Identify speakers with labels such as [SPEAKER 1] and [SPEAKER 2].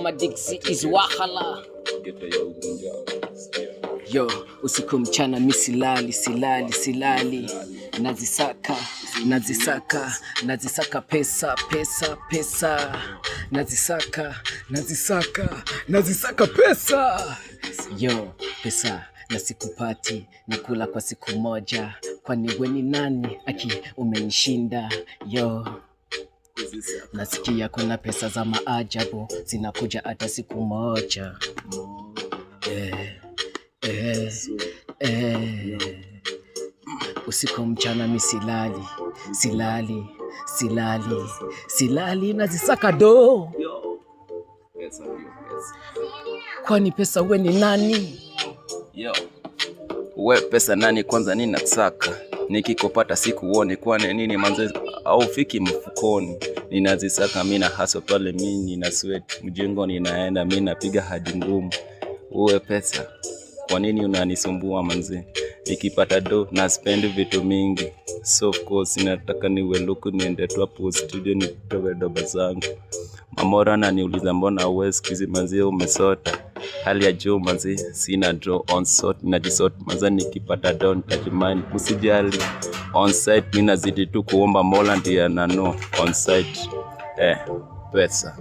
[SPEAKER 1] my Dixie is wahala. Yo, usiku mchana mi silali. Nazisaka pesa. Nazisaka pesa. Yo, pesa na sikupati, nakula kwa siku moja. Kwani we ni nani? Aki umenishinda. Yo, nasikia kuna pesa za maajabu zinakuja hata siku moja. Usiku mchana mi silali nazisaka do. Kwani pesa we ni nani?
[SPEAKER 2] Yo, we pesa nani kwanza nini nataka? Nikikopata siku uone kwani nini manze au fiki mfukoni. Ninazisaka mina haso pale mimi na sweat mjengo ninaenda mimi napiga hadi ngumu. Uwe pesa kwa nini unanisumbua manze? Nikipata do na spend vitu mingi. So of course nataka niwe luku niende tu hapo studio nitoe doba zangu. Mamora ananiuliza mbona wewe sikizi manze umesota. Hali ya juu manze sina draw on sort najisort manze nikipata down tajimani usijali on site mimi nazidi tu kuomba Mola ndiye anano on site pesa.